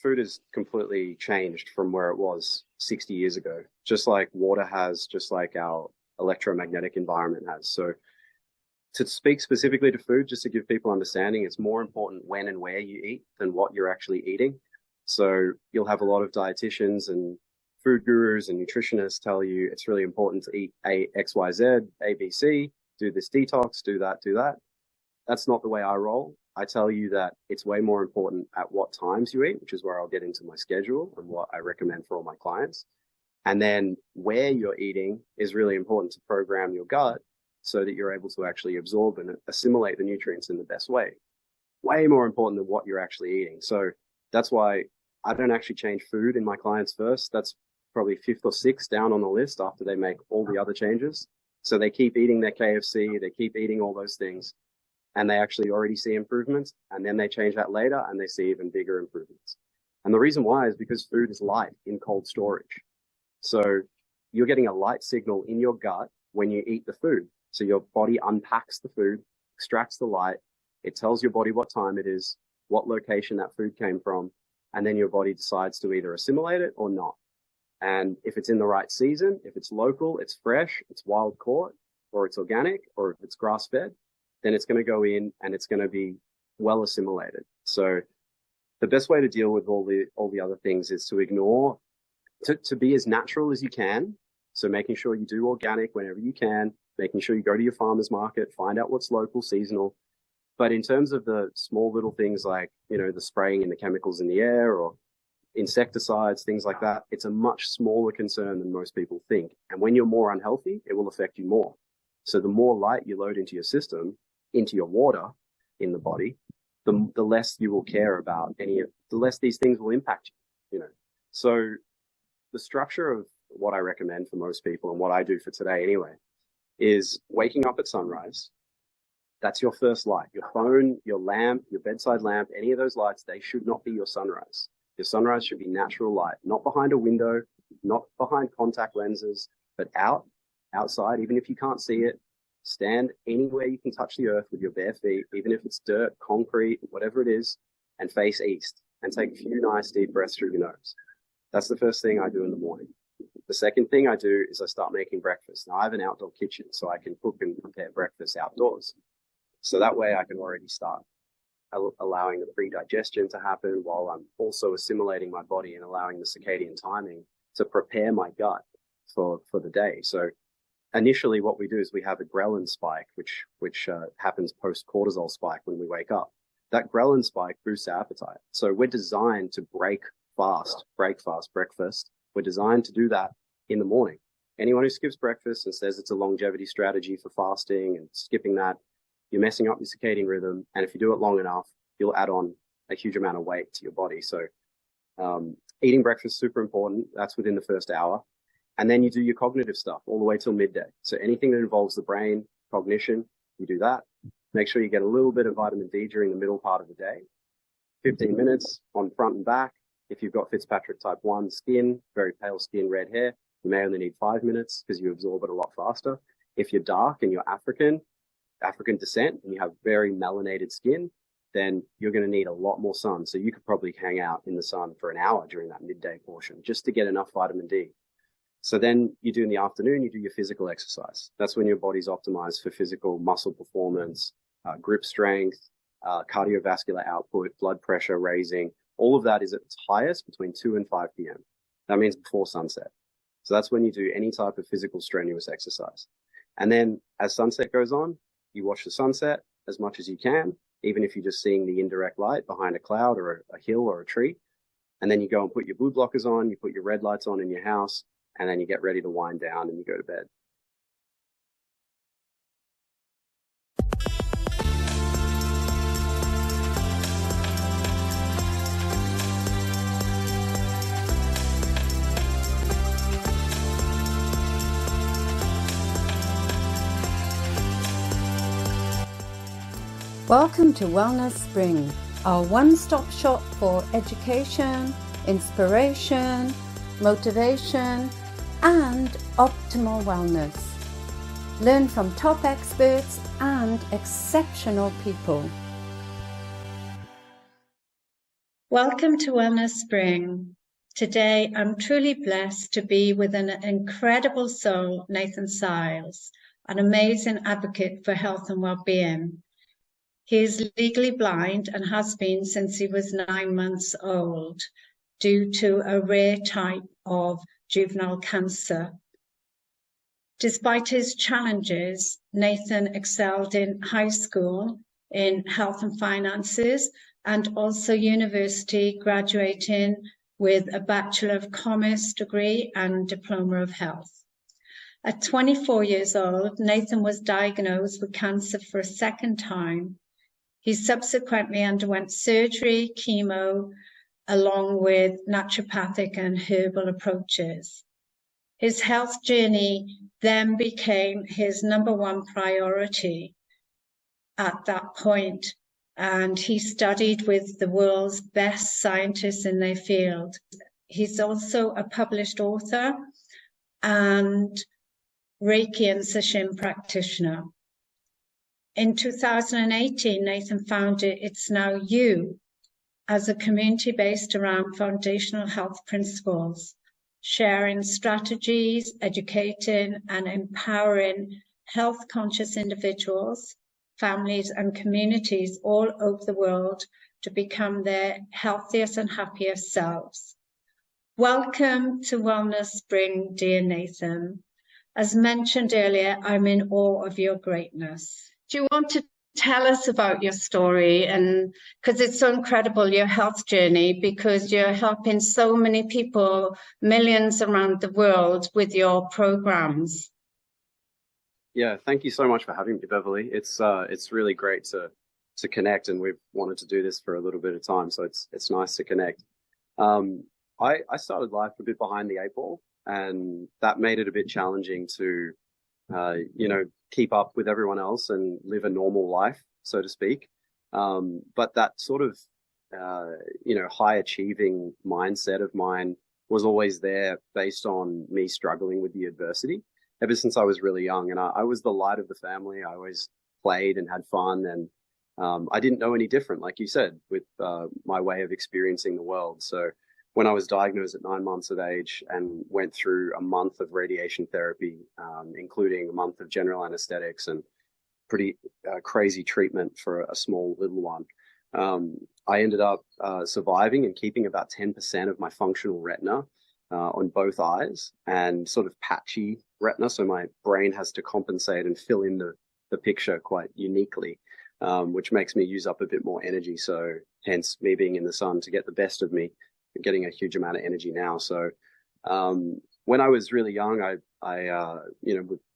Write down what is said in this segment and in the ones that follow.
food has completely changed from where it was 60 years ago, just like water has, just like our electromagnetic environment has. So to speak specifically to food, just to give people understanding, it's more important when and where you eat than what you're actually eating. So you'll have a lot of dietitians and food gurus and nutritionists tell you it's really important to eat X, Y, Z, A, B, C, do this detox, do that, do that. That's not the way I roll. I tell you that it's way more important at what times you eat, which is where I'll get into my schedule and what I recommend for all my clients. And then where you're eating is really important to program your gut so that you're able to actually absorb and assimilate the nutrients in the best way. Way more important than what you're actually eating. So that's why I don't actually change food in my clients first. That's probably fifth or sixth down on the list after they make all the other changes. So they keep eating their KFC, they keep eating all those things, and they actually already see improvements. And then they change that later and they see even bigger improvements. And the reason why is because food is light in cold storage. So you're getting a light signal in your gut when you eat the food. So your body unpacks the food, extracts the light. It tells your body what time it is, what location that food came from, and then your body decides to either assimilate it or not. And if it's in the right season, if it's local, it's fresh, it's wild caught, or it's organic, or if it's grass fed, then it's going to go in and it's going to be well assimilated. So the best way to deal with all the other things is to ignore, to be as natural as you can. So making sure you do organic whenever you can, making sure you go to your farmer's market, find out what's local, seasonal. But in terms of the small little things like, the spraying and the chemicals in the air or insecticides, things like that, it's a much smaller concern than most people think. And when you're more unhealthy, it will affect you more. So the more light you load into your system, into your water in the body, the less you will care about the less these things will impact you. So the structure of what I recommend for most people and what I do for today anyway is waking up at sunrise. That's your first light. Your phone, your lamp, your bedside lamp, any of those lights, they should not be your sunrise. Your sunrise should be natural light, not behind a window, not behind contact lenses, but outside, even if you can't see it. Stand anywhere you can touch the earth with your bare feet, even if it's dirt, concrete, whatever it is, and face east and take a few nice deep breaths through your nose. That's the first thing I do in the morning. The second thing I do is I start making breakfast. Now I have an outdoor kitchen, so I can cook and prepare breakfast outdoors. So that way I can already start allowing the pre-digestion to happen while I'm also assimilating my body and allowing the circadian timing to prepare my gut for the day. So initially what we do is we have a ghrelin spike, which happens post-cortisol spike when we wake up. That ghrelin spike boosts our appetite. So we're designed to break fast breakfast. We're designed to do that in the morning. Anyone who skips breakfast and says it's a longevity strategy for fasting and skipping that, you're messing up your circadian rhythm. And if you do it long enough, you'll add on a huge amount of weight to your body. So eating breakfast is super important. That's within the first hour. And then you do your cognitive stuff all the way till midday. So anything that involves the brain, cognition, you do that. Make sure you get a little bit of vitamin D during the middle part of the day. 15 minutes on front and back. If you've got Fitzpatrick type 1 skin, very pale skin, red hair, you may only need 5 minutes because you absorb it a lot faster. If you're dark and you're African descent, and you have very melanated skin, then you're going to need a lot more sun. So you could probably hang out in the sun for an hour during that midday portion just to get enough vitamin D. So then you do in the afternoon, you do your physical exercise. That's when your body's optimized for physical muscle performance, grip strength, cardiovascular output, blood pressure raising. All of that is at its highest between 2 and 5 p.m. That means before sunset. So that's when you do any type of physical strenuous exercise. And then as sunset goes on, you watch the sunset as much as you can, even if you're just seeing the indirect light behind a cloud or a hill or a tree. And then you go and put your blue blockers on, you put your red lights on in your house, and then you get ready to wind down and you go to bed. Welcome to Wellness Spring, our one-stop shop for education, inspiration, motivation, and optimal wellness. Learn from top experts and exceptional people. Welcome to Wellness Spring. Today, I'm truly blessed to be with an incredible soul, Nathan Siles, an amazing advocate for health and well-being. He is legally blind and has been since he was 9 months old due to a rare type of juvenile cancer. Despite his challenges, Nathan excelled in high school in health and finances and also university, graduating with a Bachelor of Commerce degree and Diploma of Health. At 24 years old, Nathan was diagnosed with cancer for a second time. He subsequently underwent surgery, chemo, along with naturopathic and herbal approaches. His health journey then became his number one priority at that point, and he studied with the world's best scientists in their field. He's also a published author and Reiki and Sesshin practitioner. In 2018, Nathan founded It's Now You as a community based around foundational health principles, sharing strategies, educating and empowering health-conscious individuals, families and communities all over the world to become their healthiest and happiest selves. Welcome to Wellness Spring, dear Nathan. As mentioned earlier, I'm in awe of your greatness. Do you want to tell us about your story? And because it's so incredible, your health journey, because you're helping so many people, millions around the world with your programs. Yeah, thank you so much for having me, Beverly. It's really great to connect, and we've wanted to do this for a little bit of time, so it's nice to connect. I started life a bit behind the eight ball, and that made it a bit challenging to keep up with everyone else and live a normal life, so to speak. But that sort of, high achieving mindset of mine was always there based on me struggling with the adversity ever since I was really young. And I was the light of the family. I always played and had fun. And I didn't know any different, like you said, with my way of experiencing the world. So when I was diagnosed at 9 months of age and went through a month of radiation therapy, including a month of general anesthetics and pretty crazy treatment for a small little one, I ended up surviving and keeping about 10% of my functional retina on both eyes, and sort of patchy retina. So my brain has to compensate and fill in the picture quite uniquely, which makes me use up a bit more energy. So hence me being in the sun to get the best of me, getting a huge amount of energy now. So when I was really young, I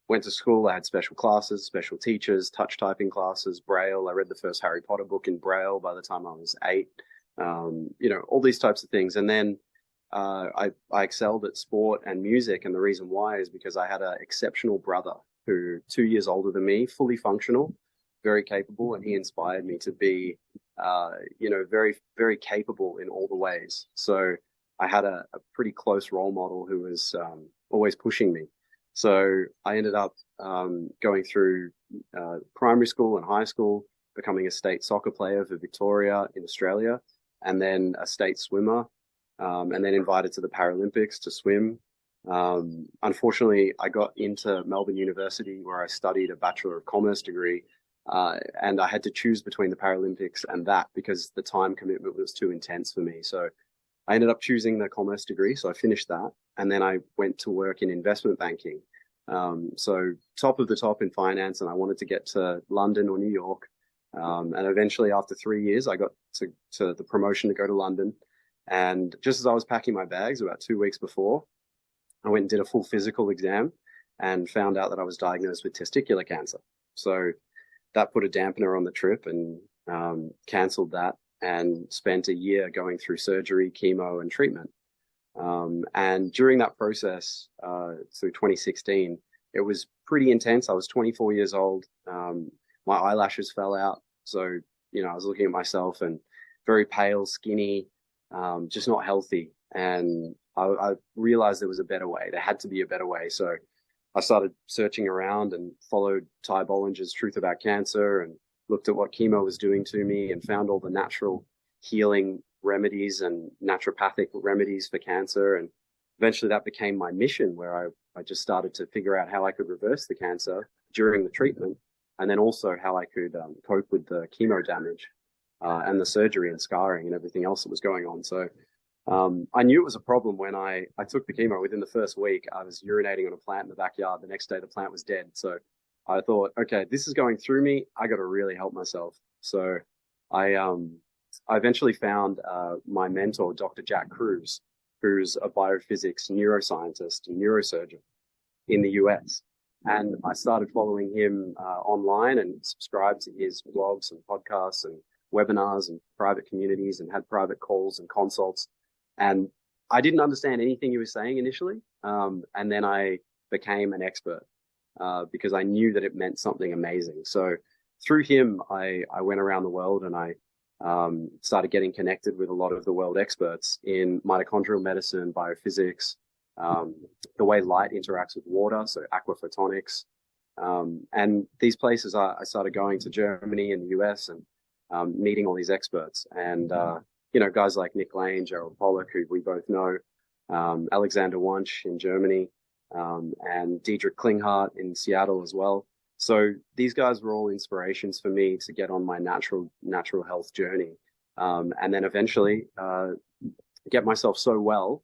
went to school. I had special classes, special teachers, touch typing classes, Braille. I read the first Harry Potter book in Braille by the time I was 8. All these types of things. And then I excelled at sport and music. And the reason why is because I had an exceptional brother who 2 years older than me, fully functional, very capable. And he inspired me to be, very, very capable in all the ways. So I had a pretty close role model who was always pushing me. So I ended up going through primary school and high school, becoming a state soccer player for Victoria in Australia, and then a state swimmer, and then invited to the Paralympics to swim. Unfortunately, I got into Melbourne University, where I studied a Bachelor of Commerce degree, and I had to choose between the Paralympics and that because the time commitment was too intense for me. So I ended up choosing the commerce degree, so I finished that, and then I went to work in investment banking. So top of the top in finance, and I wanted to get to London or New York. And eventually, after 3 years, I got to the promotion to go to London. And just as I was packing my bags, about 2 weeks before, I went and did a full physical exam and found out that I was diagnosed with testicular cancer. So that put a dampener on the trip, and cancelled that, and spent a year going through surgery, chemo, and treatment. And during that process, through 2016, it was pretty intense. I was 24 years old. My eyelashes fell out. So, I was looking at myself and very pale, skinny, just not healthy. And I realized there was a better way. There had to be a better way. So I started searching around and followed Ty Bollinger's Truth About Cancer and looked at what chemo was doing to me and found all the natural healing remedies and naturopathic remedies for cancer. And eventually that became my mission, where I just started to figure out how I could reverse the cancer during the treatment, and then also how I could cope with the chemo damage and the surgery and scarring and everything else that was going on. So I knew it was a problem when I took the chemo. Within the first week, I was urinating on a plant in the backyard. The next day, the plant was dead. So I thought, okay, this is going through me. I got to really help myself. So I eventually found my mentor, Dr. Jack Kruse, who's a biophysics neuroscientist and neurosurgeon in the US. And I started following him online and subscribed to his blogs and podcasts and webinars and private communities, and had private calls and consults. And I didn't understand anything he was saying initially. And then I became an expert because I knew that it meant something amazing. So through him, I went around the world, and I started getting connected with a lot of the world experts in mitochondrial medicine, biophysics, the way light interacts with water, so aquaphotonics. And these places, I started going to Germany and the US and meeting all these experts. And, guys like Nick Lane, Gerald Pollack, who we both know, Alexander Wunsch in Germany, and Diedrich Klinghardt in Seattle as well. So these guys were all inspirations for me to get on my natural health journey. And then eventually get myself so well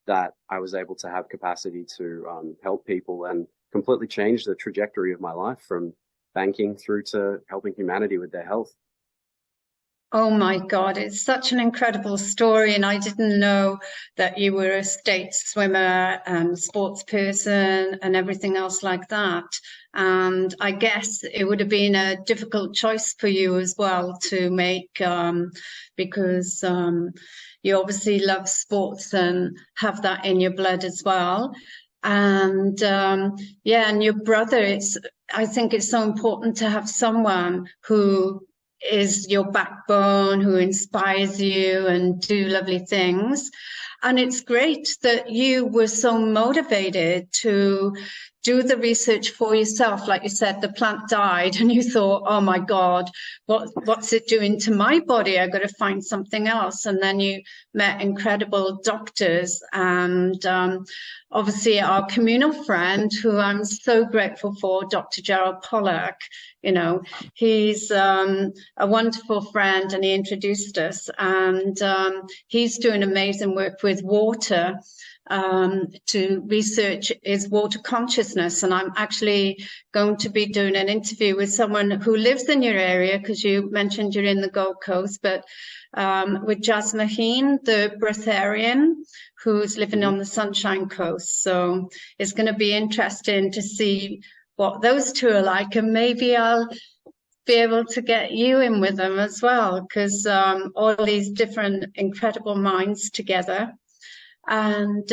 that I was able to have capacity to help people and completely change the trajectory of my life from banking through to helping humanity with their health. Oh my God, it's such an incredible story. And I didn't know that you were a state swimmer and sports person and everything else like that. And I guess it would have been a difficult choice for you as well to make, because you obviously love sports and have that in your blood as well. And and your brother, I think it's so important to have someone who is your backbone, who inspires you and do lovely things. And it's great that you were so motivated to do the research for yourself. Like you said, the plant died and you thought, oh my God, what's it doing to my body? I've got to find something else. And then you met incredible doctors and obviously our communal friend, who I'm so grateful for, Dr. Gerald Pollack. He's a wonderful friend, and he introduced us, and he's doing amazing work with water to research is water consciousness. And I'm actually going to be doing an interview with someone who lives in your area, because you mentioned you're in the Gold Coast, but with Jas Maheen, the breatharian, who's living on the Sunshine Coast. So it's going to be interesting to see what those two are like, and maybe I'll be able to get you in with them as well, because all these different incredible minds together. And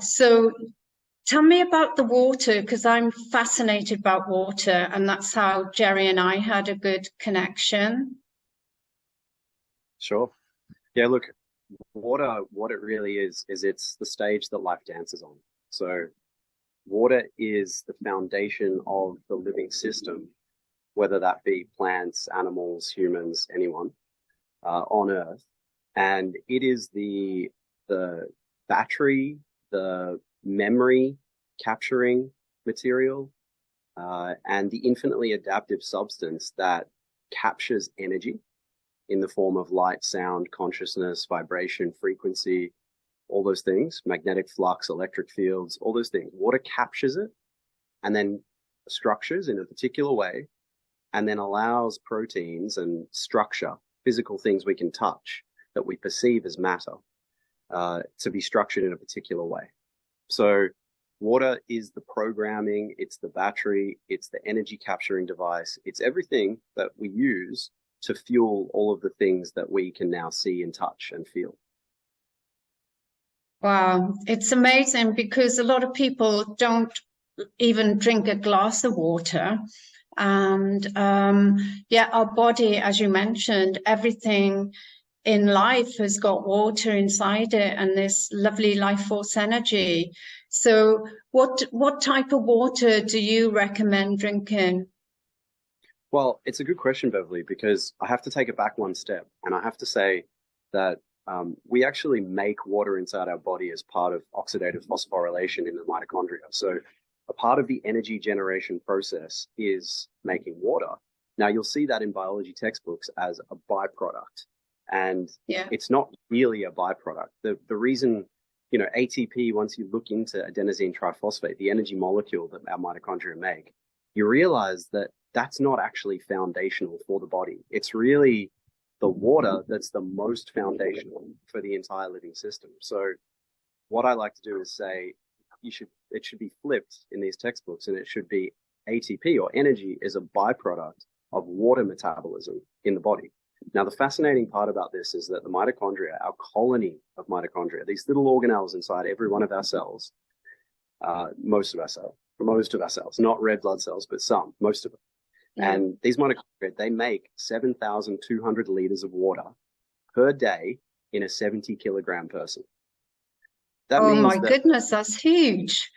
so tell me about the water, because I'm fascinated about water, and that's how Jerry and I had a good connection. Sure. Yeah, look, water, what it really is it's the stage that life dances on. So water is the foundation of the living system, whether that be plants, animals, humans, anyone on Earth. And it is the battery, the memory capturing material, and the infinitely adaptive substance that captures energy in the form of light, sound, consciousness, vibration, frequency, all those things, magnetic flux, electric fields, all those things. Water captures it and then structures in a particular way, and then allows proteins and structure, physical things we can touch that we perceive as matter, to be structured in a particular way. So water is the programming, it's the battery, it's the energy capturing device, it's everything that we use to fuel all of the things that we can now see and touch and feel. Wow, it's amazing, because a lot of people don't even drink a glass of water. And our body, as you mentioned, everything in life has got water inside it, and this lovely life force energy. So what type of water do you recommend drinking? Well, it's a good question, Beverly, because I have to take it back one step, and I have to say that we actually make water inside our body as part of oxidative phosphorylation in the mitochondria. So, a part of the energy generation process is making water. Now, you'll see that in biology textbooks as a byproduct, and Yeah. it's not really a byproduct. The reason, ATP, once you look into adenosine triphosphate, the energy molecule that our mitochondria make, you realize that that's not actually foundational for the body. It's really the water that's the most foundational for the entire living system. So what I like to do is say it should be flipped in these textbooks, and it should be ATP, or energy, is a byproduct of water metabolism in the body. Now, the fascinating part about this is that the mitochondria, our colony of mitochondria, these little organelles inside every one of our cells, most of our cells, not red blood cells, but some, most of them. Yeah. And these mitochondria, they make 7,200 liters of water per day in a 70-kilogram person. That means my goodness, that's huge.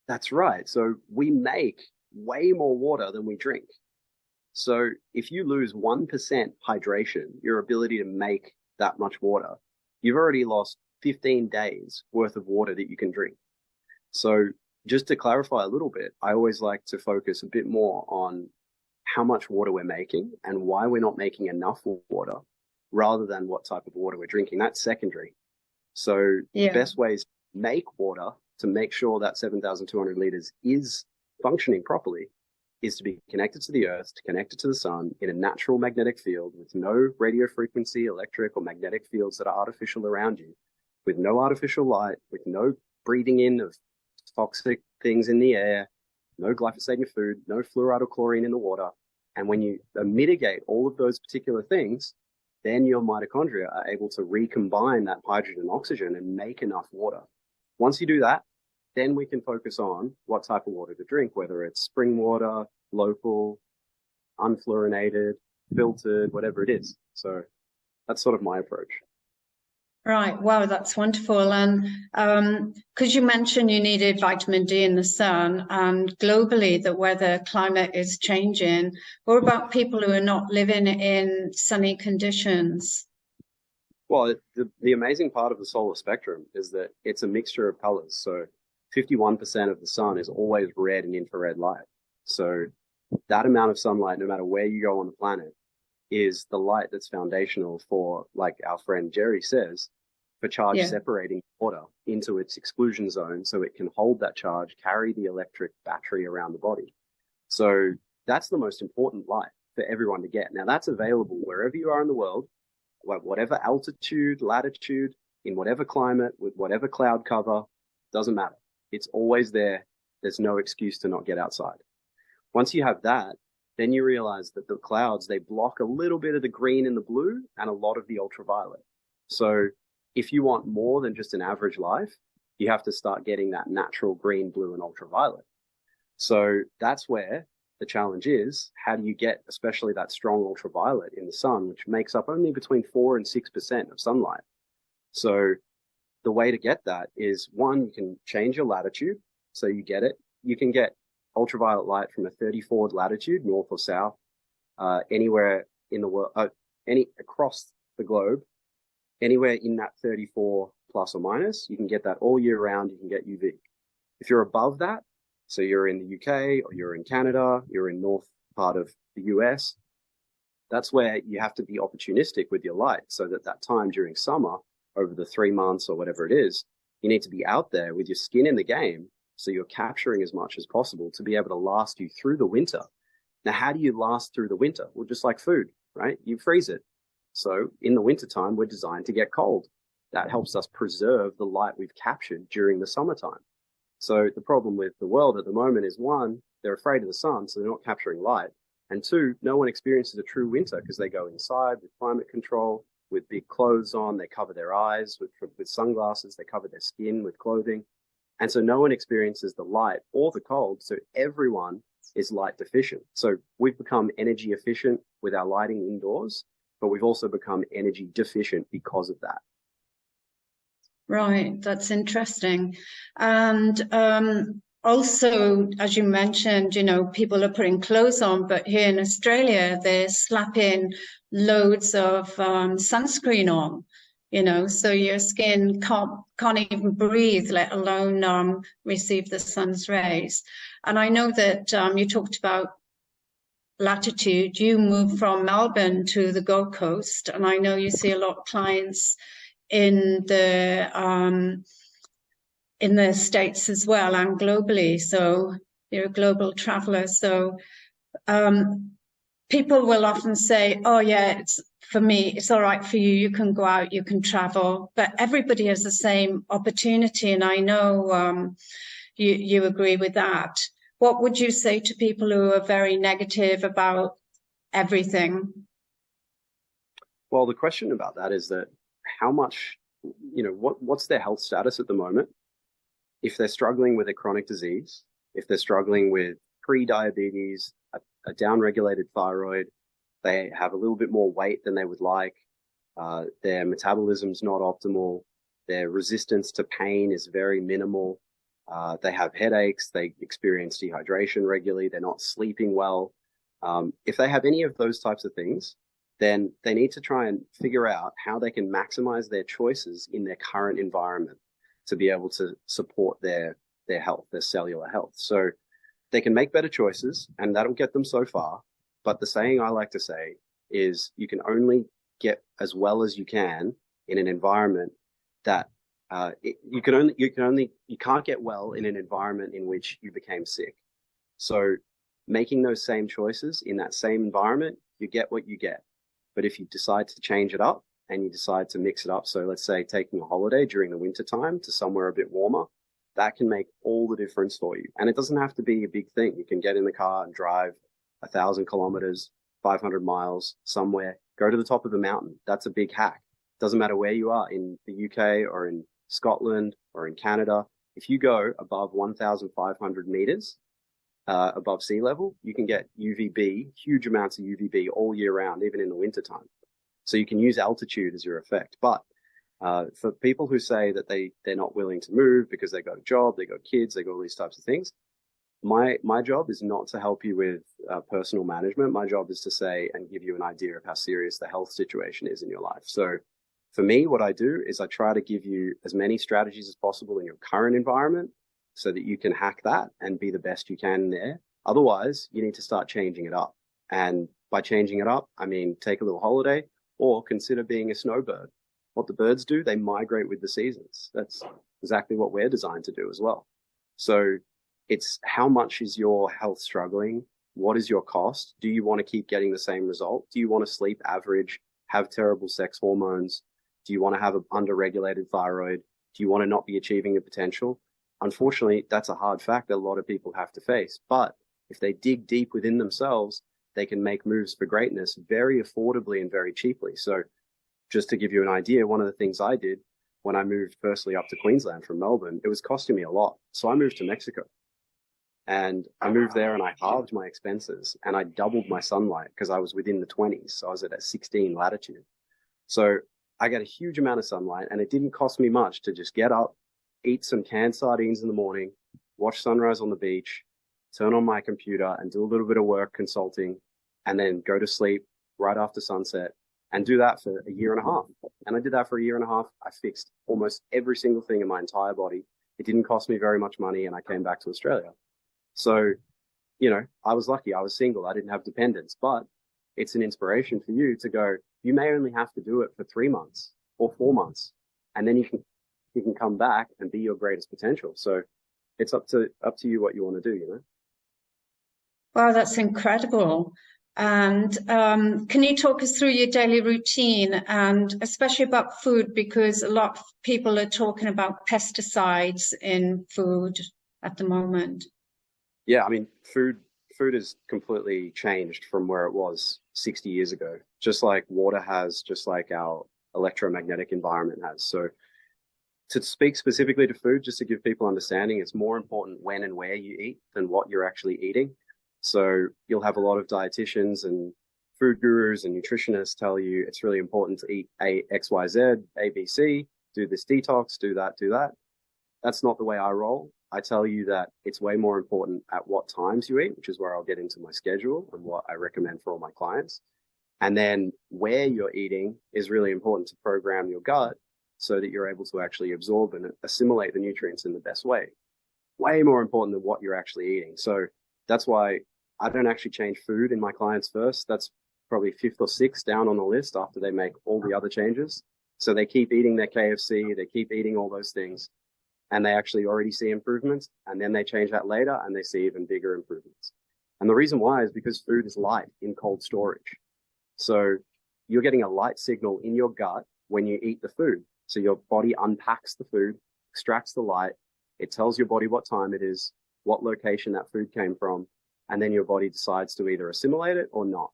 That's right. So we make way more water than we drink. So if you lose 1% hydration, your ability to make that much water, you've already lost 15 days worth of water that you can drink. So just to clarify a little bit, I always like to focus a bit more on how much water we're making and why we're not making enough water, rather than what type of water we're drinking. That's secondary. So the best way is to make water to make sure that 7,200 liters is functioning properly is to be connected to the earth, to connect it to the sun in a natural magnetic field with no radio frequency, electric or magnetic fields that are artificial around you, with no artificial light, with no breathing in of toxic things in the air, no glyphosate in your food, no fluoride or chlorine in the water. And when you mitigate all of those particular things, then your mitochondria are able to recombine that hydrogen and oxygen and make enough water. Once you do that, then we can focus on what type of water to drink, whether it's spring water, local, unfluorinated, filtered, whatever it is. So that's sort of my approach. Right. Wow, that's wonderful. And because you mentioned you needed vitamin D in the sun, and globally the weather climate is changing. What about people who are not living in sunny conditions? Well, the amazing part of the solar spectrum is that it's a mixture of colors. So 51% of the sun is always red and infrared light. So that amount of sunlight, no matter where you go on the planet, is the light that's foundational for, like our friend Jerry says, for charge separating water into its exclusion zone so it can hold that charge, carry the electric battery around the body. So that's the most important light for everyone to get. Now, that's available wherever you are in the world, whatever altitude, latitude, in whatever climate, with whatever cloud cover, doesn't matter. It's always there. There's no excuse to not get outside. Once you have that, then you realize that the clouds, they block a little bit of the green and the blue and a lot of the ultraviolet. So if you want more than just an average life, you have to start getting that natural green, blue, and ultraviolet. So that's where the challenge is. How do you get especially that strong ultraviolet in the sun, which makes up only between 4 and 6% of sunlight? So the way to get that is, one, you can change your latitude. So you can get ultraviolet light from a 34 latitude, north or south, anywhere in the world, across the globe, anywhere in that 34 plus or minus, you can get that all year round. You can get UV. If you're above that, so you're in the UK or you're in Canada, you're in north part of the US, that's where you have to be opportunistic with your light, so that time during summer, over the 3 months or whatever it is, you need to be out there with your skin in the game, so you're capturing as much as possible to be able to last you through the winter. Now, how do you last through the winter? Well, just like food, right? You freeze it. So in the wintertime, we're designed to get cold. That helps us preserve the light we've captured during the summertime. So the problem with the world at the moment is, one, they're afraid of the sun, so they're not capturing light. And two, no one experiences a true winter because they go inside with climate control, with big clothes on, they cover their eyes with sunglasses, they cover their skin with clothing. And so no one experiences the light or the cold, so everyone is light deficient. So we've become energy efficient with our lighting indoors, but we've also become energy deficient because of that. Right, that's interesting. And also, as you mentioned, people are putting clothes on, but here in Australia, they're slapping loads of sunscreen on, so your skin can't even breathe, let alone receive the sun's rays. And I know that you talked about latitude. You moved from Melbourne to the Gold Coast, and I know you see a lot of clients in the States as well and globally. So you're a global traveler. So people will often say, oh yeah, for me, it's all right for you. You can go out, you can travel, but everybody has the same opportunity. And I know you agree with that. What would you say to people who are very negative about everything? Well, the question about that is that how much, what's their health status at the moment? If they're struggling with a chronic disease, if they're struggling with pre-diabetes, a down-regulated thyroid, they have a little bit more weight than they would like, their metabolism's not optimal, their resistance to pain is very minimal, they have headaches, they experience dehydration regularly, they're not sleeping well. If they have any of those types of things, then they need to try and figure out how they can maximize their choices in their current environment to be able to support their health, their cellular health. So they can make better choices, and that'll get them so far. But the saying I like to say is you can only get as well as you can in an environment that you can't get well in an environment in which you became sick. So making those same choices in that same environment, you get what you get. But if you decide to change it up and you decide to mix it up, so let's say taking a holiday during the winter time to somewhere a bit warmer, that can make all the difference for you. And it doesn't have to be a big thing. You can get in the car and drive 1,000 kilometers, 500 miles somewhere, go to the top of the mountain. That's a big hack. Doesn't matter where you are in the UK or in Scotland or in Canada. If you go above 1,500 meters above sea level, you can get UVB, huge amounts of UVB all year round, even in the winter time. So you can use altitude as your effect. But for people who say that they're not willing to move because they got a job, they got kids, they got all these types of things, my job is not to help you with personal management. My job is to say and give you an idea of how serious the health situation is in your life. So for me, what I do is I try to give you as many strategies as possible in your current environment so that you can hack that and be the best you can there. Otherwise, you need to start changing it up. And by changing it up, I mean, take a little holiday or consider being a snowbird. What the birds do, they migrate with the seasons. That's exactly what we're designed to do as well. So it's how much is your health struggling? What is your cost? Do you want to keep getting the same result? Do you want to sleep average, have terrible sex hormones? Do you want to have an underregulated thyroid? Do you want to not be achieving your potential? Unfortunately, that's a hard fact that a lot of people have to face. But if they dig deep within themselves, they can make moves for greatness very affordably and very cheaply. So just to give you an idea, one of the things I did when I moved firstly up to Queensland from Melbourne, it was costing me a lot. So I moved to Mexico. And I moved there and I halved my expenses and I doubled my sunlight because I was within the 20s. So I was at a 16 latitude. So I got a huge amount of sunlight and it didn't cost me much to just get up, eat some canned sardines in the morning, watch sunrise on the beach, turn on my computer and do a little bit of work consulting, and then go to sleep right after sunset and do that for a year and a half. And I did that for a year and a half. I fixed almost every single thing in my entire body. It didn't cost me very much money and I came back to Australia. So, I was lucky. I was single. I didn't have dependents, but it's an inspiration for you to go, you may only have to do it for 3 months or 4 months, and then you can come back and be your greatest potential. So it's up to you what you want to do, Wow, that's incredible. And can you talk us through your daily routine and especially about food, because a lot of people are talking about pesticides in food at the moment. Yeah, I mean, food has completely changed from where it was 60 years ago, just like water has, just like our electromagnetic environment has. So to speak specifically to food, just to give people understanding, it's more important when and where you eat than what you're actually eating. So you'll have a lot of dietitians and food gurus and nutritionists tell you it's really important to eat XYZ, ABC, do this detox, do that, do that. That's not the way I roll. I tell you that it's way more important at what times you eat, which is where I'll get into my schedule and what I recommend for all my clients. And then where you're eating is really important to program your gut so that you're able to actually absorb and assimilate the nutrients in the best way. Way more important than what you're actually eating. So that's why I don't actually change food in my clients first. That's probably fifth or sixth down on the list after they make all the other changes. So they keep eating their KFC, they keep eating all those things, and they actually already see improvements. And then they change that later and they see even bigger improvements. And the reason why is because food is light in cold storage. So you're getting a light signal in your gut when you eat the food. So your body unpacks the food, extracts the light. It tells your body what time it is, what location that food came from, and then your body decides to either assimilate it or not.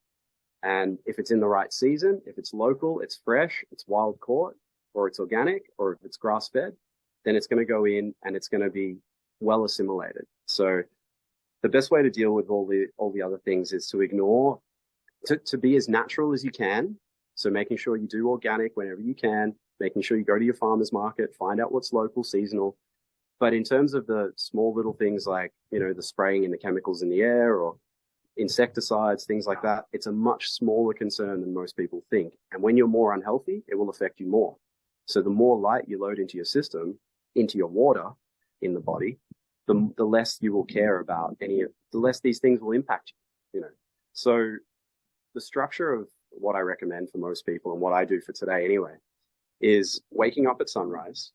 And if it's in the right season, if it's local, it's fresh, it's wild caught, or it's organic, or if it's grass fed, then it's going to go in and it's going to be well assimilated. So the best way to deal with all the other things is to ignore, to be as natural as you can. So making sure you do organic whenever you can, making sure you go to your farmer's market, find out what's local, seasonal. But in terms of the small little things like, the spraying in the chemicals in the air or insecticides, things like that, it's a much smaller concern than most people think. And when you're more unhealthy, it will affect you more. So the more light you load into your system, into your water in the body, the less you will care about the less these things will impact you, So the structure of what I recommend for most people and what I do for today anyway, is waking up at sunrise.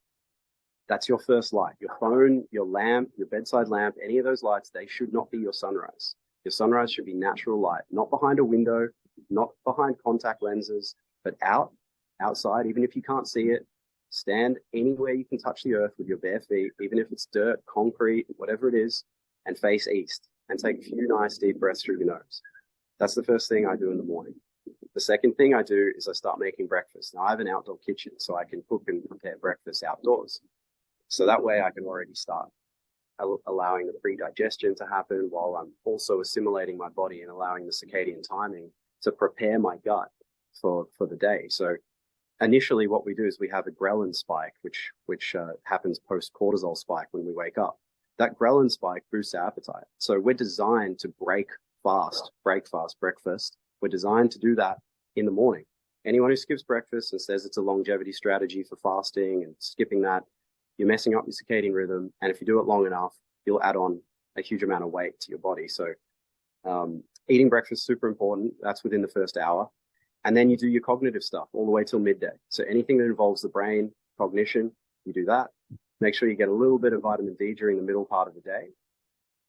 That's your first light. Your phone, your lamp, your bedside lamp, any of those lights, they should not be your sunrise. Your sunrise should be natural light, not behind a window, not behind contact lenses, but outside, even if you can't see it. Stand anywhere you can touch the earth with your bare feet, even if it's dirt, concrete, whatever it is, and face east and take a few nice deep breaths through your nose. That's the first thing I do in the morning. The second thing I do is I start making breakfast. Now I have an outdoor kitchen, so I can cook and prepare breakfast outdoors. So that way I can already start allowing the pre-digestion to happen while I'm also assimilating my body and allowing the circadian timing to prepare my gut for the day. So initially what we do is we have a ghrelin spike, which happens post cortisol spike when we wake up. That ghrelin spike boosts our appetite. So we're designed to break fast breakfast. We're designed to do that in the morning. Anyone who skips breakfast and says it's a longevity strategy for fasting and skipping that, you're messing up your circadian rhythm. And if you do it long enough, you'll add on a huge amount of weight to your body. So eating breakfast is super important. That's within the first hour. And then you do your cognitive stuff all the way till midday. So anything that involves the brain, cognition, you do that. Make sure you get a little bit of vitamin D during the middle part of the day.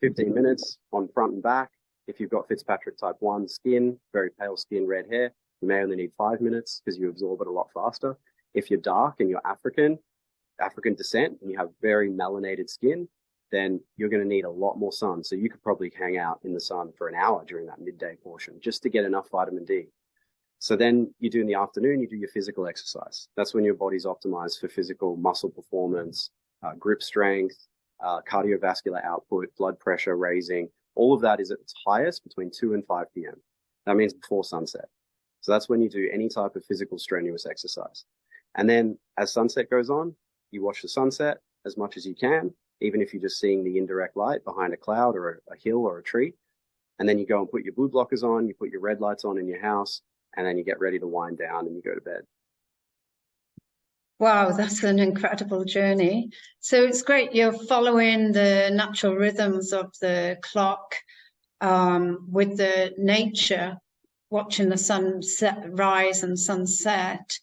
15 minutes on front and back. If you've got Fitzpatrick type 1 skin, very pale skin, red hair, you may only need 5 minutes because you absorb it a lot faster. If you're dark and you're African descent, and you have very melanated skin, then you're going to need a lot more sun. So you could probably hang out in the sun for an hour during that midday portion just to get enough vitamin D. So then you do in the afternoon, you do your physical exercise. That's when your body's optimized for physical muscle performance, grip strength, cardiovascular output, blood pressure raising. All of that is at its highest between 2 and 5 p.m. That means before sunset. So that's when you do any type of physical strenuous exercise. And then as sunset goes on, you watch the sunset as much as you can, even if you're just seeing the indirect light behind a cloud or a hill or a tree. And then you go and put your blue blockers on, you put your red lights on in your house, and then you get ready to wind down and you go to bed. Wow, that's an incredible journey. So it's great you're following the natural rhythms of the clock with the nature, watching the sunset rise and sunset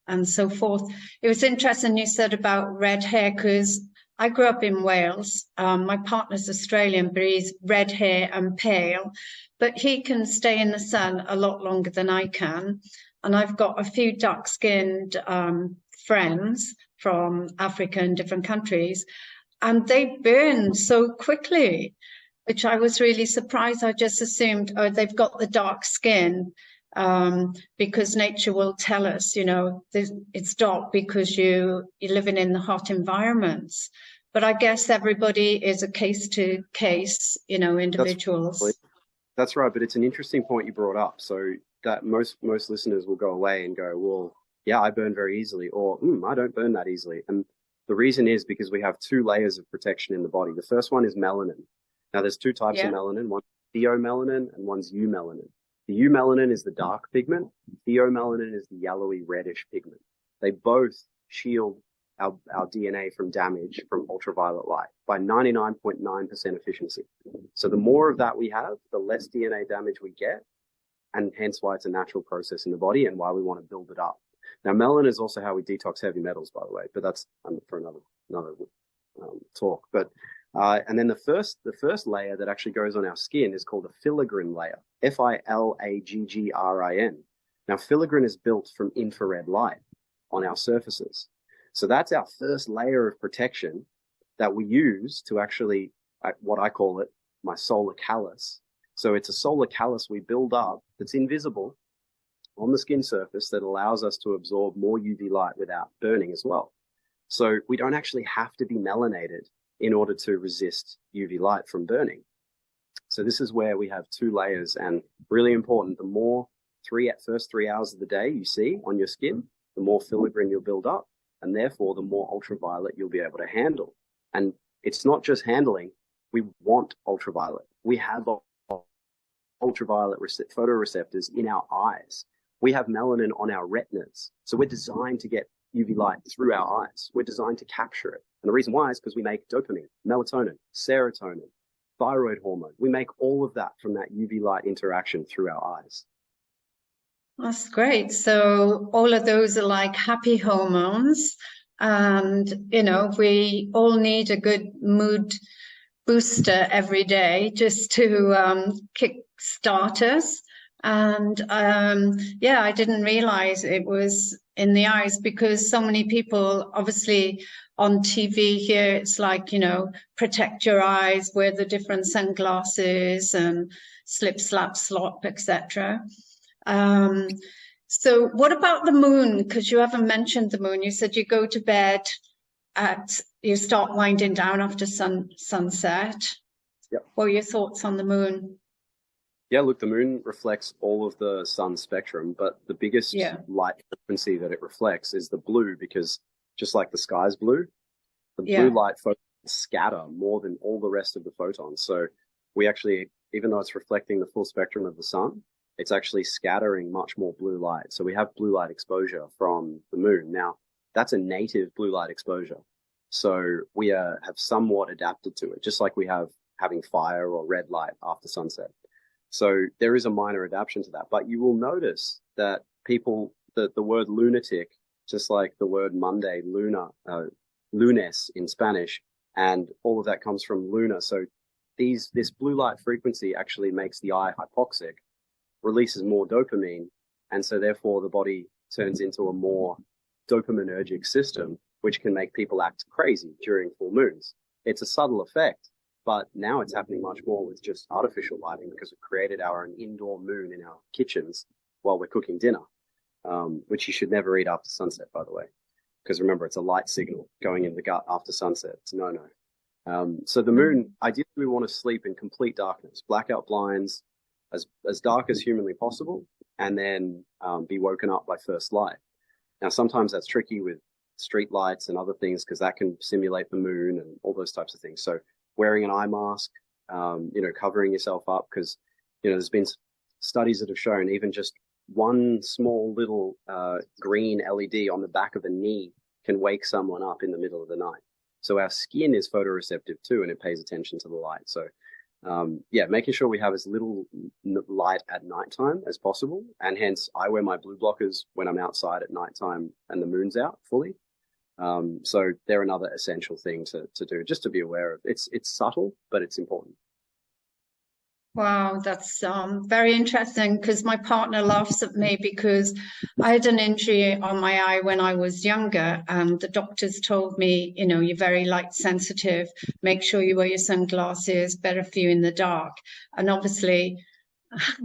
and so forth. It was interesting you said about red hair because I grew up in Wales. My partner's Australian, but he's red hair and pale, but he can stay in the sun a lot longer than I can. And I've got a few dark-skinned friends from Africa and different countries, and they burn so quickly, which I was really surprised. I just assumed, oh, they've got the dark skin because nature will tell us, it's dark because you're living in the hot environments. But I guess everybody is a case to case, individuals. That's right. But it's an interesting point you brought up. So that most listeners will go away and go, well, yeah, I burn very easily, or I don't burn that easily. And The reason is because we have two layers of protection in the body. The first one is melanin. Now, there's two types of melanin. One's pheomelanin and one's eumelanin. The eumelanin is the dark pigment. Pheomelanin is the yellowy reddish pigment. They both shield our DNA from damage from ultraviolet light by 99.9% efficiency. So the more of that we have, the less DNA damage we get, and hence why it's a natural process in the body and why we want to build it up. Now, melanin is also how we detox heavy metals, by the way, but that's for another talk. But and then the first layer that actually goes on our skin is called a filaggrin layer, Filaggrin. Now, filaggrin is built from infrared light on our surfaces. So that's our first layer of protection that we use to actually, what I call it, my solar callus. So it's a solar callus we build up that's invisible on the skin surface that allows us to absorb more UV light without burning as well. So we don't actually have to be melanated in order to resist UV light from burning. So this is where we have two layers, and really important, the more first 3 hours of the day you see on your skin, the more filaggrin you'll build up, and therefore the more ultraviolet you'll be able to handle. And it's not just handling, we want ultraviolet. We have ultraviolet photoreceptors in our eyes. We have melanin on our retinas. So we're designed to get UV light through our eyes. We're designed to capture it. And the reason why is because we make dopamine, melatonin, serotonin, thyroid hormone. We make all of that from that UV light interaction through our eyes. That's great. So all of those are like happy hormones. And, you know, we all need a good mood booster every day just to kick start us. And yeah, I didn't realize it was in the eyes, because so many people, obviously on TV here, it's like, you know, protect your eyes, wear the different sunglasses and slip, slap, slop, etc. So what about the moon? Because you haven't mentioned the moon. You said you go to bed you start winding down after sunset. Yep. What are your thoughts on the moon? Yeah, look, the moon reflects all of the sun spectrum, but the biggest light frequency that it reflects is the blue, because just like the sky's blue, the blue light photons scatter more than all the rest of the photons. So we actually, even though it's reflecting the full spectrum of the sun, it's actually scattering much more blue light. So we have blue light exposure from the moon. Now, that's a native blue light exposure. So we have somewhat adapted to it, just like we have having fire or red light after sunset. So there is a minor adaptation to that. But you will notice that people, the word lunatic, just like the word Monday, lunes in Spanish, and all of that comes from luna. So this blue light frequency actually makes the eye hypoxic, releases more dopamine, and so therefore the body turns into a more dopaminergic system, which can make people act crazy during full moons. It's a subtle effect, but now it's happening much more with just artificial lighting, because we've created our own indoor moon in our kitchens while we're cooking dinner, which you should never eat after sunset, by the way, because remember, it's a light signal going in the gut after sunset. It's no. So the moon, ideally we want to sleep in complete darkness, blackout blinds, as dark as humanly possible, and then be woken up by first light. Now, sometimes that's tricky with street lights and other things, because that can simulate the moon and all those types of things. So wearing an eye mask, covering yourself up, because, there's been studies that have shown even just one small little green LED on the back of a knee can wake someone up in the middle of the night. So our skin is photoreceptive too, and it pays attention to the light. So making sure we have as little light at nighttime as possible. And hence I wear my blue blockers when I'm outside at nighttime and the moon's out fully. So they're another essential thing to do, just to be aware of. It's subtle, but it's important. Wow, that's very interesting, because my partner laughs at me because I had an injury on my eye when I was younger, and the doctors told me, you're very light sensitive, make sure you wear your sunglasses, better for you in the dark. And obviously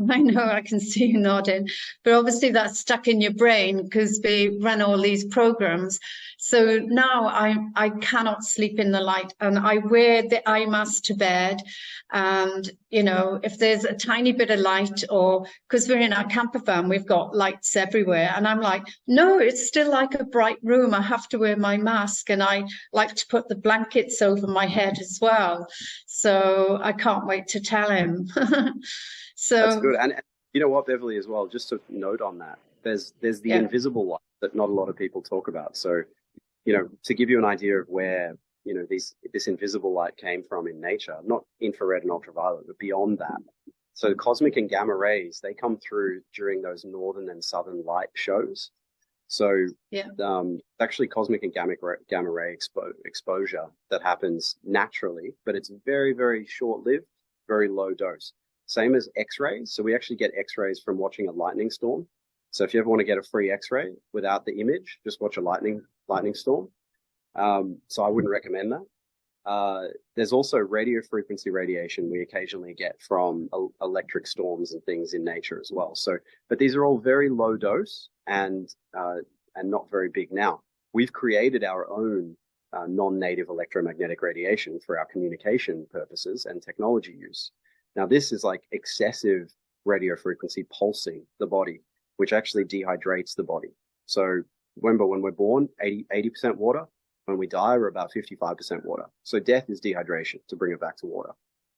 I know, I can see you nodding, but obviously that's stuck in your brain because we run all these programs. So now I cannot sleep in the light, and I wear the eye mask to bed. And you know, if there's a tiny bit of light, or because we're in our camper van, we've got lights everywhere, and I'm like, no, it's still like a bright room. I have to wear my mask, and I like to put the blankets over my head as well. So I can't wait to tell him. That's So good. And you know what, Beverly, as well, just to note on that, there's the yeah, invisible light that not a lot of people talk about. So, you know, to give you an idea of where, you know, this invisible light came from in nature, not infrared and ultraviolet, but beyond that. So cosmic and gamma rays, they come through during those northern and southern light shows. So yeah. actually cosmic and gamma ray exposure that happens naturally, but it's very, very short lived, very low dose. Same as X-rays. So we actually get X-rays from watching a lightning storm. So if you ever want to get a free X-ray without the image, just watch a lightning storm. So I wouldn't recommend that. There's also radio frequency radiation we occasionally get from electric storms and things in nature as well. So, but these are all very low dose and not very big. Now, we've created our own non-native electromagnetic radiation for our communication purposes and technology use. Now, this is like excessive radio frequency pulsing the body, which actually dehydrates the body. So remember, when we're born, 80% water. When we die, we're about 55% water. So death is dehydration, to bring it back to water.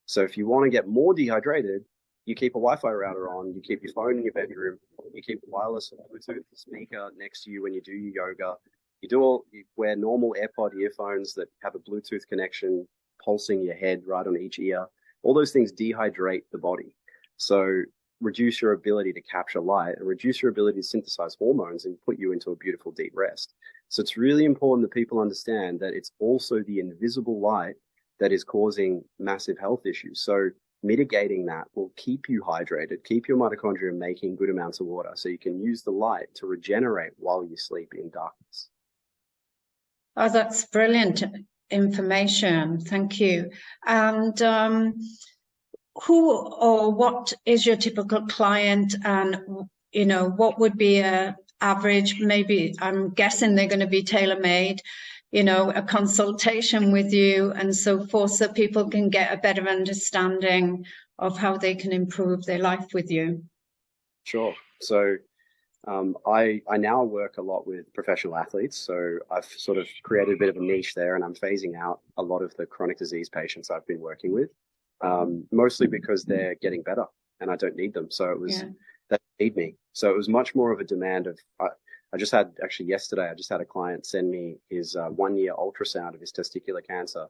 So if you want to get more dehydrated, you keep a Wi-Fi router on, you keep your phone in your bedroom, you keep a wireless Bluetooth speaker next to you when you do your yoga. You wear normal AirPod earphones that have a Bluetooth connection, pulsing your head right on each ear. All those things dehydrate the body. So reduce your ability to capture light and reduce your ability to synthesize hormones and put you into a beautiful deep rest. So it's really important that people understand that it's also the invisible light that is causing massive health issues. So mitigating that will keep you hydrated, keep your mitochondria making good amounts of water so you can use the light to regenerate while you sleep in darkness. Oh, that's brilliant information. Thank you. And who or what is your typical client, and you know, what would be a average, maybe I'm guessing they're going to be tailor-made, you know, a consultation with you and so forth, so people can get a better understanding of how they can improve their life with you? Sure. So I now work a lot with professional athletes, so I've sort of created a bit of a niche there, and I'm phasing out a lot of the chronic disease patients I've been working with, mostly because they're getting better and I don't need them. So it was they need me. So it was much more of a demand of. I just had actually yesterday. I just had a client send me his 1-year ultrasound of his testicular cancer,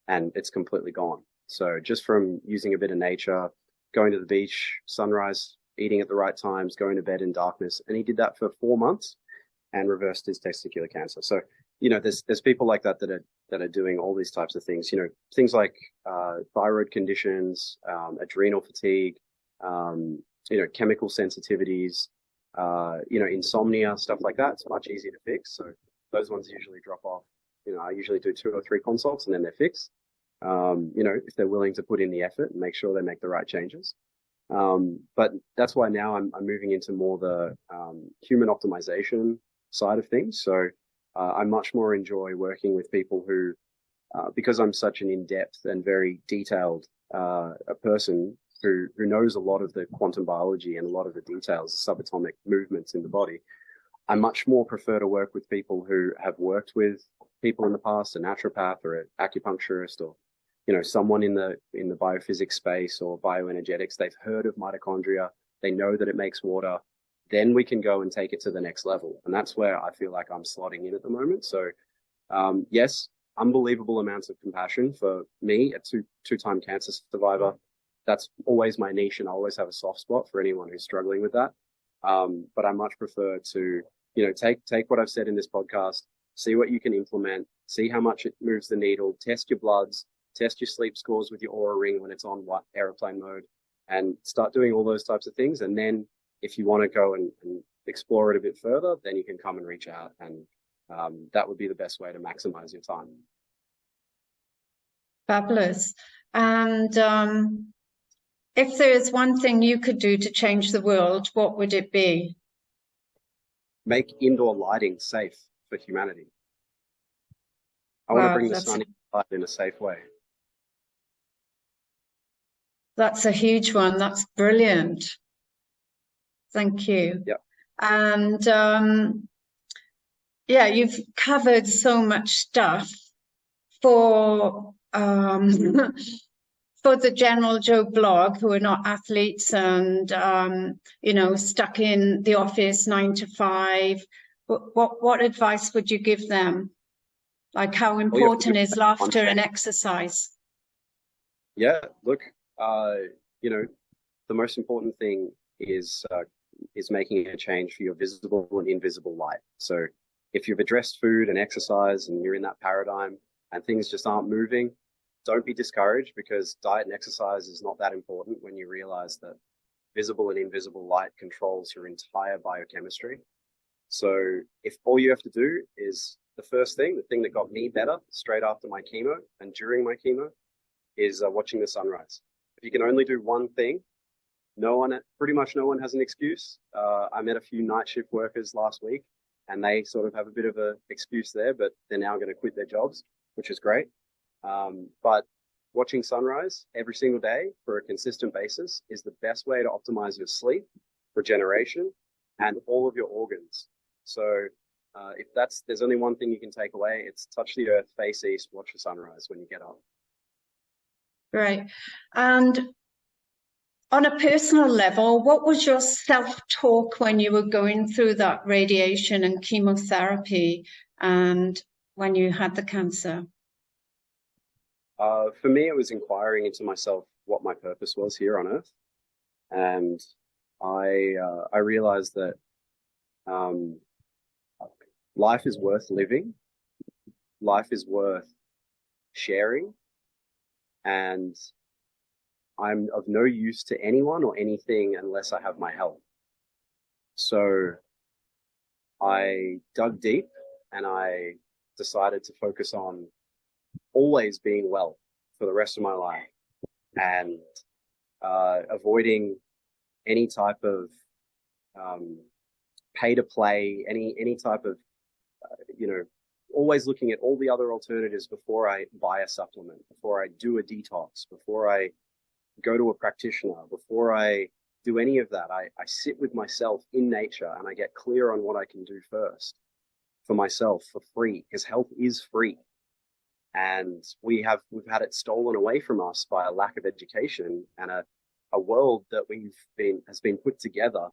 and it's completely gone. So just from using a bit of nature, going to the beach, sunrise, eating at the right times, going to bed in darkness. And he did that for 4 months and reversed his testicular cancer. So, you know, there's people like that that are doing all these types of things, you know, things like thyroid conditions, adrenal fatigue, you know, chemical sensitivities, you know, insomnia, stuff like that. It's much easier to fix. So those ones usually drop off. You know, I usually do 2 or 3 consults and then they're fixed. You know, if they're willing to put in the effort and make sure they make the right changes. But that's why now I'm moving into more the human optimization side of things. So I much more enjoy working with people who, because I'm such an in-depth and very detailed a person who knows a lot of the quantum biology and a lot of the details, subatomic movements in the body, I much more prefer to work with people who have worked with people in the past, a naturopath or an acupuncturist, or you know, someone in the biophysics space or bioenergetics. They've heard of mitochondria, they know that it makes water. Then we can go and take it to the next level, and that's where I feel like I'm slotting in at the moment. So yes, unbelievable amounts of compassion for me, a two-time cancer survivor. That's always my niche, and I always have a soft spot for anyone who's struggling with that. But I much prefer to, you know, take what I've said in this podcast, see what you can implement, see how much it moves the needle, test your bloods, test your sleep scores with your Oura Ring when it's on airplane mode, and start doing all those types of things. And then if you want to go and explore it a bit further, then you can come and reach out, and that would be the best way to maximize your time. Fabulous. And If there is one thing you could do to change the world, what would it be? Make indoor lighting safe for humanity. I want to Wow, bring the sun inside in a safe way. that's a huge one. That's brilliant. Thank you. Yep. And yeah, you've covered so much stuff for for the general Joe blog who are not athletes and you know, stuck in the office 9 to 5. What advice would you give them? Like, how important is laughter and exercise? Yeah, look, you know, the most important thing is making a change for your visible and invisible light. So if you've addressed food and exercise and you're in that paradigm and things just aren't moving, don't be discouraged, because diet and exercise is not that important when you realize that visible and invisible light controls your entire biochemistry. So if all you have to do is the first thing, the thing that got me better straight after my chemo and during my chemo, is watching the sunrise. If you can only do one thing, pretty much no one has an excuse. I met a few night shift workers last week, and they sort of have a bit of an excuse there, but they're now going to quit their jobs, which is great. But watching sunrise every single day for a consistent basis is the best way to optimize your sleep, regeneration, and all of your organs. So if there's only one thing you can take away, it's touch the earth, face east, watch the sunrise when you get up. Right. And on a personal level, what was your self-talk when you were going through that radiation and chemotherapy and when you had the cancer? For me, it was inquiring into myself, what my purpose was here on Earth. And I realized that life is worth living. Life is worth sharing. And I'm of no use to anyone or anything unless I have my health. So I dug deep and I decided to focus on always being well for the rest of my life, and avoiding any type of pay to play, any type of, always looking at all the other alternatives before I buy a supplement, before I do a detox, before I go to a practitioner, before I do any of that. I sit with myself in nature and I get clear on what I can do first for myself for free, because health is free. And we've had it stolen away from us by a lack of education and a world that has been put together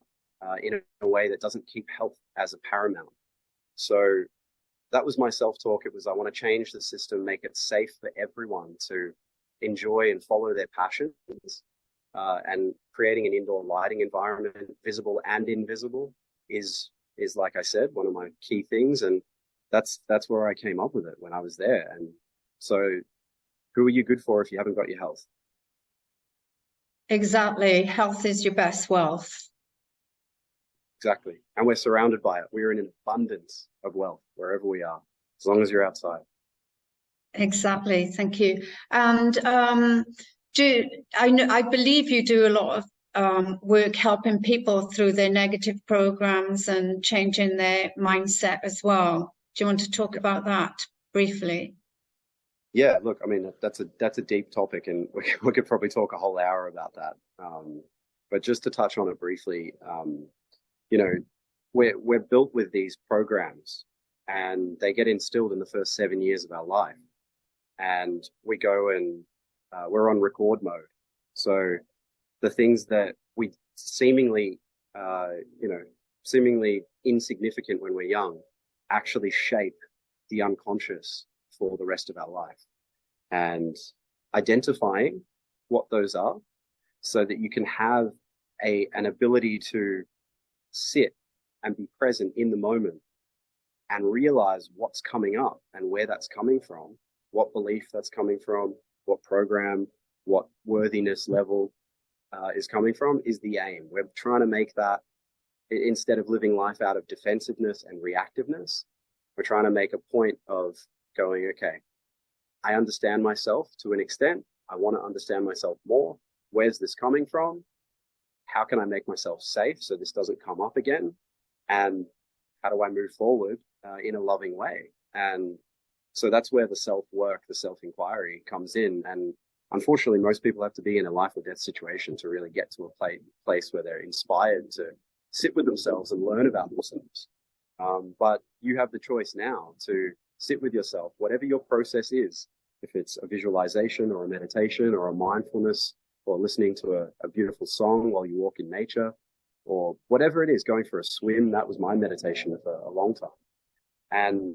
in a way that doesn't keep health as a paramount. So that was my self-talk. It was, I want to change the system, make it safe for everyone to enjoy and follow their passions, and creating an indoor lighting environment, visible and invisible, is like I said, one of my key things. And that's where I came up with it when I was there. And so who are you good for if you haven't got your health? Exactly. Health is your best wealth. Exactly. And we're surrounded by it. We're in an abundance of wealth wherever we are, as long as you're outside. Exactly. Thank you. And I believe you do a lot of work helping people through their negative programs and changing their mindset as well. Do you want to talk about that briefly? Yeah, look, I mean, that's a deep topic, and we could probably talk a whole hour about that. But just to touch on it briefly, we're built with these programs, and they get instilled in the first 7 years of our life, and we go and we're on record mode. So the things that we seemingly insignificant when we're young actually shape the unconscious for the rest of our life. And identifying what those are so that you can have an ability to sit and be present in the moment and realize what's coming up and where that's coming from, what belief that's coming from, what program, what worthiness level is coming from, is the aim. We're trying to make that, instead of living life out of defensiveness and reactiveness, we're trying to make a point of going, okay, I understand myself to an extent. I want to understand myself more. where's this coming from? How can I make myself safe so this doesn't come up again? And how do I move forward in a loving way? And so that's where the self-work, the self-inquiry comes in. And unfortunately, most people have to be in a life or death situation to really get to a place where they're inspired to sit with themselves and learn about themselves. But you have the choice now to sit with yourself, whatever your process is, if it's a visualization or a meditation or a mindfulness or listening to a beautiful song while you walk in nature or whatever it is, going for a swim. That was my meditation for a long time. And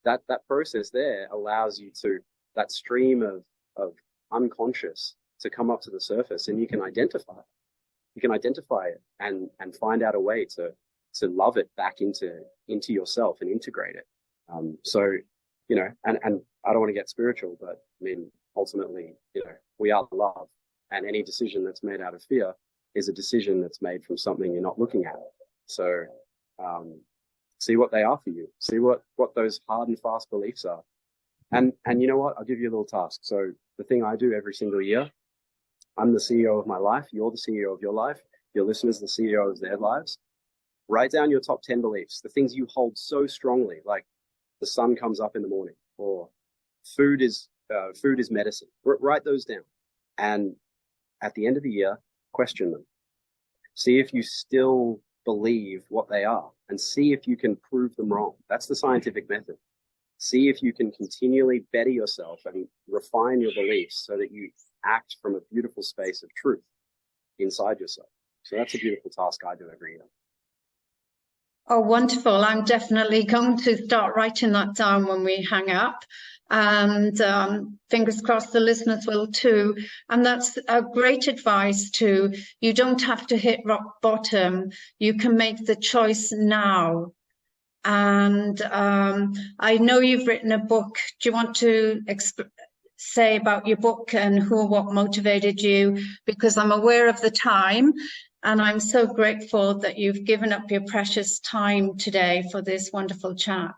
that process there allows you to, that stream of unconscious to come up to the surface, and you can identify it. You can identify it and find out a way to love it back into yourself and integrate it. So, you know, and I don't want to get spiritual, but I mean, ultimately, you know, we are love, and any decision that's made out of fear is a decision that's made from something you're not looking at. So, see what they are for you. See what those hard and fast beliefs are. And you know what? I'll give you a little task. So the thing I do every single year, I'm the CEO of my life. You're the CEO of your life. Your listeners are the CEO of their lives. Write down your top 10 beliefs, the things you hold so strongly, like the sun comes up in the morning, or food is medicine. Write those down. And at the end of the year, question them. See if you still believe what they are, and see if you can prove them wrong. That's the scientific method. See if you can continually better yourself and refine your beliefs so that you act from a beautiful space of truth inside yourself. So that's a beautiful task I do every year. Oh, wonderful. I'm definitely going to start writing that down when we hang up. And fingers crossed the listeners will too. And that's a great advice too. You don't have to hit rock bottom. You can make the choice now. And I know you've written a book. Do you want to say about your book and who or what motivated you? Because I'm aware of the time. And I'm so grateful that you've given up your precious time today for this wonderful chat.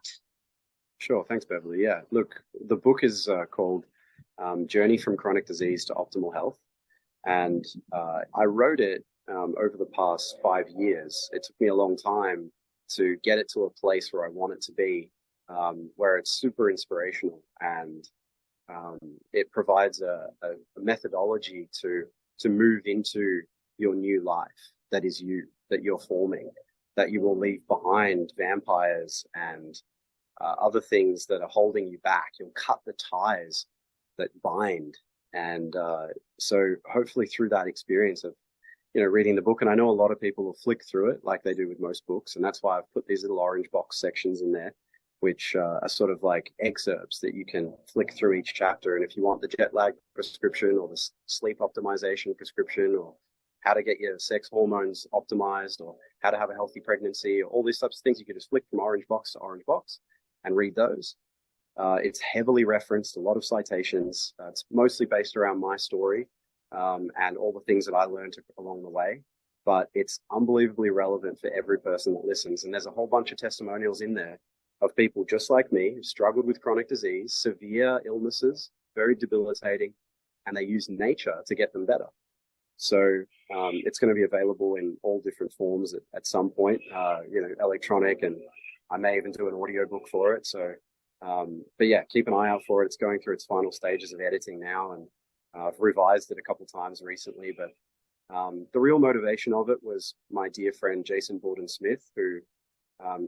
Sure. Thanks, Beverly. Yeah. Look, the book is called Journey from Chronic Disease to Optimal Health. And I wrote it over the past 5 years. It took me a long time to get it to a place where I want it to be, where it's super inspirational, and it provides a methodology to move into your new life that is you, that you're forming, that you will leave behind vampires and other things that are holding you back. You'll cut the ties that bind. And so hopefully through that experience of, you know, reading the book, and I know a lot of people will flick through it like they do with most books, and that's why I've put these little orange box sections in there, which are sort of like excerpts that you can flick through each chapter. And if you want the jet lag prescription or the sleep optimization prescription, or how to get your sex hormones optimized, or how to have a healthy pregnancy, or all these types of things, you can just flick from orange box to orange box and read those. It's heavily referenced, a lot of citations. It's mostly based around my story and all the things that I learned along the way. But it's unbelievably relevant for every person that listens. And there's a whole bunch of testimonials in there of people just like me who struggled with chronic disease, severe illnesses, very debilitating, and they use nature to get them better. So it's going to be available in all different forms at some point, you know, electronic, and I may even do an audiobook for it. So, but yeah, keep an eye out for it. It's going through its final stages of editing now, and I've revised it a couple times recently. But the real motivation of it was my dear friend Jason Borden-Smith, who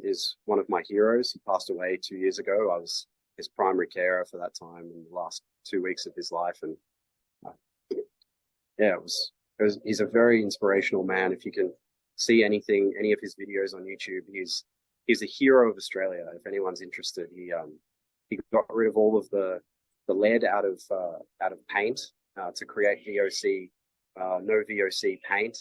is one of my heroes. He passed away 2 years ago. I was his primary carer for that time in the last 2 weeks of his life, and yeah, he's a very inspirational man. If you can see any of his videos on YouTube, he's a hero of Australia. If anyone's interested, he got rid of all of the lead out of paint to create VOC, no VOC paint,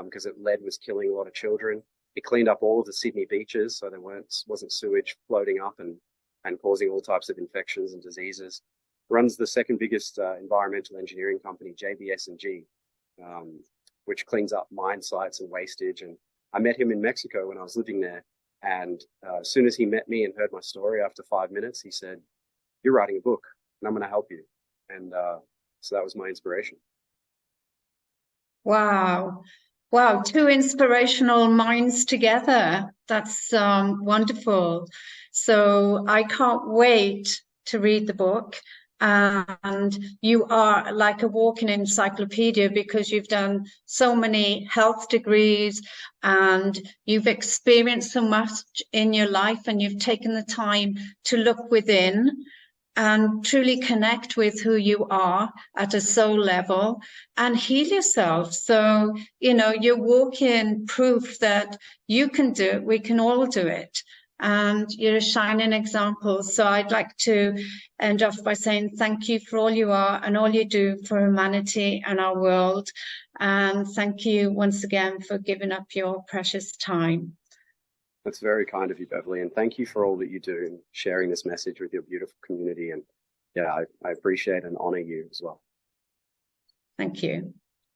because lead was killing a lot of children. He cleaned up all of the Sydney beaches so there wasn't sewage floating up and causing all types of infections and diseases. Runs the second biggest environmental engineering company, JBS&G, which cleans up mine sites and wastage. And I met him in Mexico when I was living there. And as soon as he met me and heard my story, after 5 minutes, he said, "You're writing a book and I'm going to help you." And so that was my inspiration. Wow. Wow. Two inspirational minds together. That's wonderful. So I can't wait to read the book. And you are like a walking encyclopedia because you've done so many health degrees and you've experienced so much in your life and you've taken the time to look within and truly connect with who you are at a soul level and heal yourself. So, you're walking proof that you can do it. We can all do it. And you're a shining example. So I'd like to end off by saying thank you for all you are and all you do for humanity and our world. And thank you once again for giving up your precious time. That's very kind of you, Beverly, and thank you for all that you do and sharing this message with your beautiful community. And yeah, I appreciate and honor you as well. Thank you.